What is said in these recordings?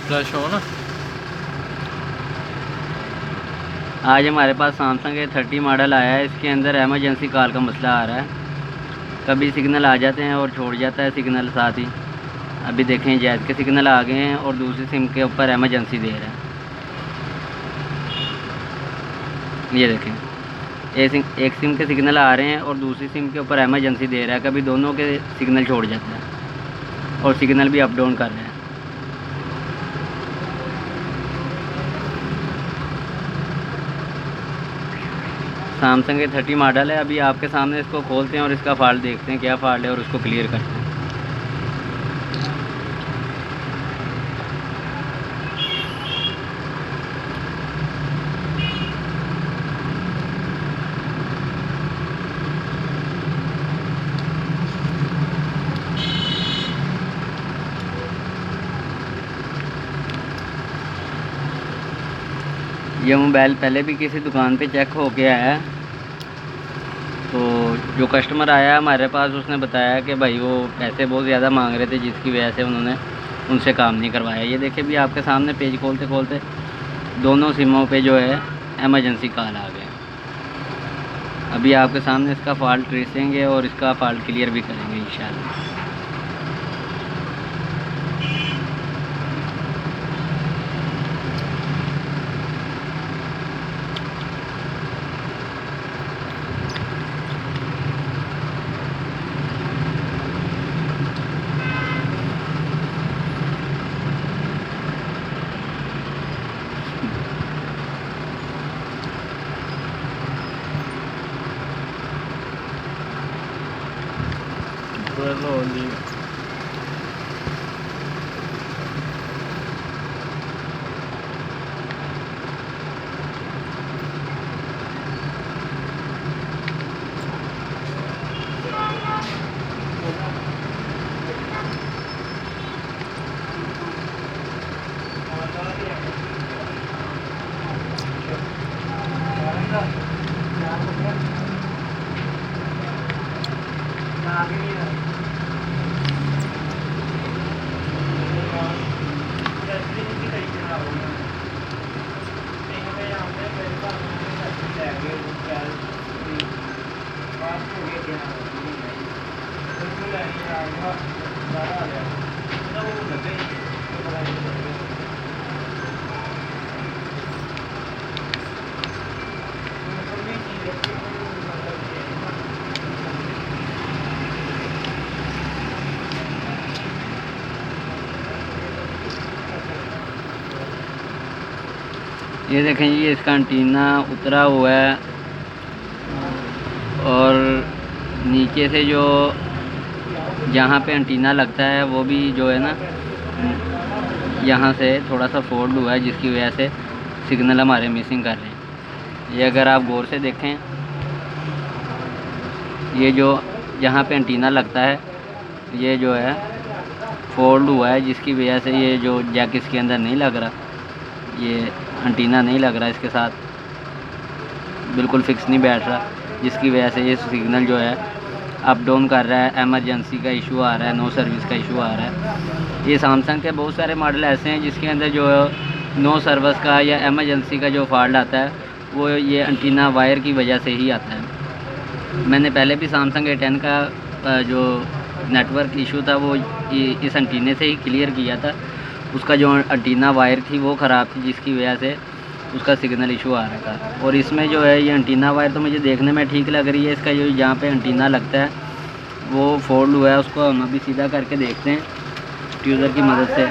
Flash हो ना। आज हमारे पास सैमसंग A30 मॉडल आया है। इसके अंदर एमरजेंसी कॉल का मसला आ रहा है। कभी सिग्नल आ जाते हैं और छोड़ जाता है सिग्नल साथ ही। अभी देखें जैद के सिग्नल आ गए हैं और दूसरी सिम के ऊपर एमरजेंसी दे रहा है। ये देखें, एक सिम के सिग्नल आ रहे हैं और दूसरी सिम के ऊपर एमरजेंसी दे रहा है। कभी दोनों के सिग्नल छोड़ जाता है और सिग्नल भी अप डाउन कर रहे हैं। सैमसंग A30 मॉडल है। अभी आपके सामने इसको खोलते हैं और इसका फॉल्ट देखते हैं क्या फॉल्ट है और उसको क्लियर करते हैं। ये मोबाइल पहले भी किसी दुकान पे चेक हो के आया है। तो जो कस्टमर आया हमारे पास उसने बताया कि भाई वो पैसे बहुत ज़्यादा मांग रहे थे, जिसकी वजह से उन्होंने उनसे काम नहीं करवाया। ये देखिए भी आपके सामने पेज खोलते खोलते दोनों सिमों पे जो है एमरजेंसी कॉल आ गया। अभी आपके सामने इसका फॉल्ट ट्रेसेंगे और इसका फॉल्ट क्लियर भी करेंगे इंशाल्लाह। Quello lì. ये देखें जी, इसका एंटीना उतरा हुआ है और नीचे से जो जहाँ पे एंटीना लगता है वो भी जो है ना यहाँ से थोड़ा सा फोल्ड हुआ है, जिसकी वजह से सिग्नल हमारे मिसिंग कर रहे हैं। ये अगर आप गौर से देखें, ये जो जहाँ पे एंटीना लगता है ये जो है फोल्ड हुआ है, जिसकी वजह से ये जो जैक इसके अंदर नहीं लग रहा, ये एंटीना नहीं लग रहा, इसके साथ बिल्कुल फिक्स नहीं बैठ रहा, जिसकी वजह से ये सिग्नल जो है अप डाउन कर रहा है। एमरजेंसी का इशू आ रहा है, नो सर्विस का इशू आ रहा है। ये सैमसंग के बहुत सारे मॉडल ऐसे हैं जिसके अंदर जो नो सर्विस का या एमरजेंसी का जो फॉल्ट आता है वो ये एंटीना वायर की वजह से ही आता है। मैंने पहले भी सैमसंग A10 का जो नेटवर्क इशू था वो इस एंटीने से ही क्लियर किया था। उसका जो एंटीना वायर थी वो ख़राब थी, जिसकी वजह से उसका सिग्नल इशू आ रहा था। और इसमें जो है ये एंटीना वायर तो मुझे देखने में ठीक लग रही है। इसका जो जहाँ पे एंटीना लगता है वो फोल्ड हुआ है, उसको हम अभी सीधा करके देखते हैं ट्यूज़र की मदद से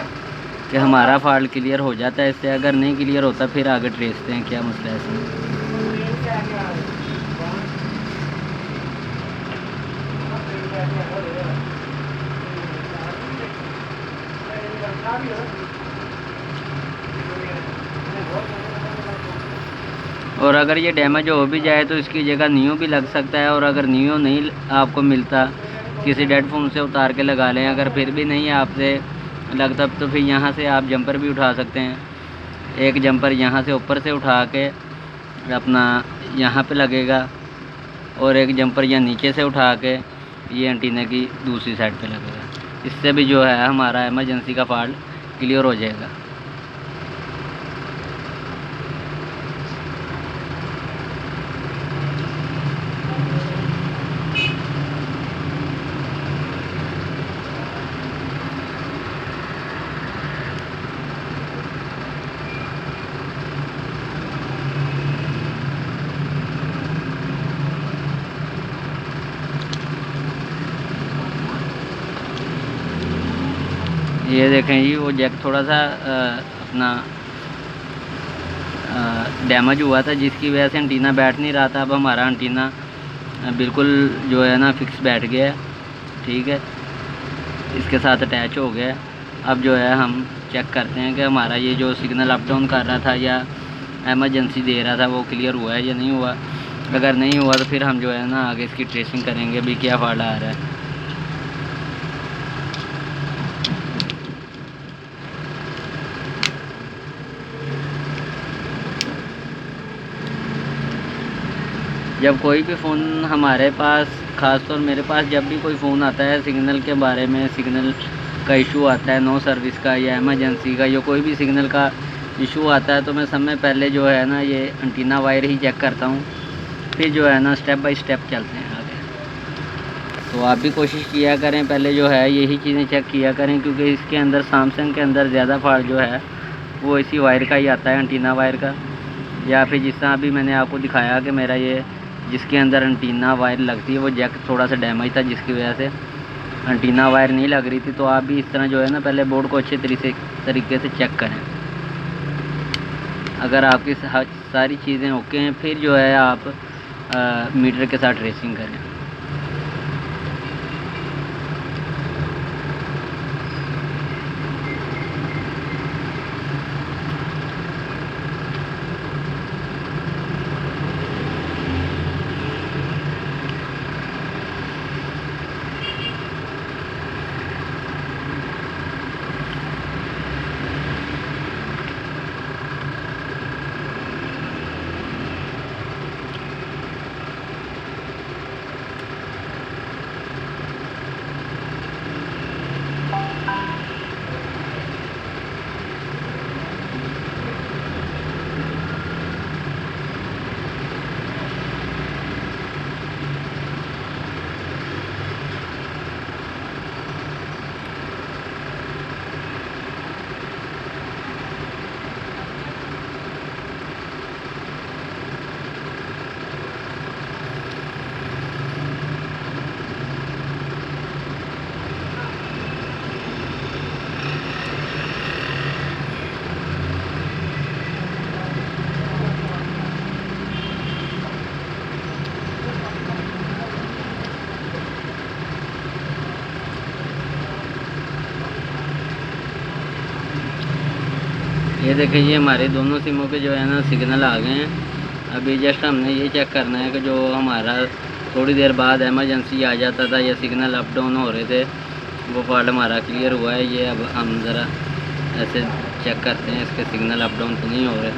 कि हमारा फॉल्ट क्लियर हो जाता है इससे। अगर नहीं क्लियर होता फिर आगे ट्रेसते हैं क्या मसला है इसमें। और अगर ये डैमेज हो भी जाए तो इसकी जगह न्यू भी लग सकता है। और अगर न्यू नहीं आपको मिलता, किसी डेड फोन से उतार के लगा लें। अगर फिर भी नहीं आपसे लगता तो फिर यहाँ से आप जंपर भी उठा सकते हैं। एक जंपर यहाँ से ऊपर से उठा के अपना यहाँ पे लगेगा और एक जंपर यहाँ नीचे से उठा के ये एंटीना की दूसरी साइड पे लगेगा। इससे भी जो है हमारा इमरजेंसी का फॉल्ट क्लियर हो जाएगा। ये देखें जी, वो जैक थोड़ा सा अपना डैमेज हुआ था, जिसकी वजह से एंटीना बैठ नहीं रहा था। अब हमारा एंटीना बिल्कुल जो है ना फिक्स बैठ गया है, ठीक है, इसके साथ अटैच हो गया है। अब जो है हम चेक करते हैं कि हमारा ये जो सिग्नल अप डाउन कर रहा था या एमरजेंसी दे रहा था वो क्लियर हुआ है या नहीं हुआ। अगर नहीं हुआ तो फिर हम जो है ना आगे इसकी ट्रेसिंग करेंगे भी क्या फॉल्ट आ रहा है। जब कोई भी फ़ोन हमारे पास, ख़ासतौर मेरे पास जब भी कोई फ़ोन आता है सिग्नल के बारे में, सिग्नल का इशू आता है, नो सर्विस का या इमरजेंसी का या कोई भी सिग्नल का इशू आता है, तो मैं समय पहले जो है ना ये एंटीना वायर ही चेक करता हूँ। फिर जो है ना स्टेप बाय स्टेप चलते हैं आगे। तो आप भी कोशिश किया करें, पहले जो है यही चीज़ें चेक किया करें, क्योंकि इसके अंदर सैमसंग के अंदर ज़्यादा फॉल्ट जो है वो इसी वायर का ही आता है, एंटीना वायर का। या फिर जिस तरह अभी मैंने आपको दिखाया कि मेरा ये जिसके अंदर एंटीना वायर लगती है वो जैक थोड़ा सा डैमेज था, जिसकी वजह से एंटीना वायर नहीं लग रही थी। तो आप भी इस तरह जो है ना पहले बोर्ड को अच्छे तरीके से चेक करें। अगर आपकी सारी चीज़ें ओके हैं फिर जो है आप मीटर के साथ ट्रेसिंग करें। ये देखिए, ये हमारे दोनों सिमों के जो है ना सिग्नल आ गए हैं। अभी जस्ट हमने ये चेक करना है कि जो हमारा थोड़ी देर बाद इमरजेंसी आ जाता था या सिग्नल अप डाउन हो रहे थे वो फॉल्ट हमारा क्लियर हुआ है। ये अब हम ज़रा ऐसे चेक करते हैं इसके सिग्नल अप डाउन तो नहीं हो रहे।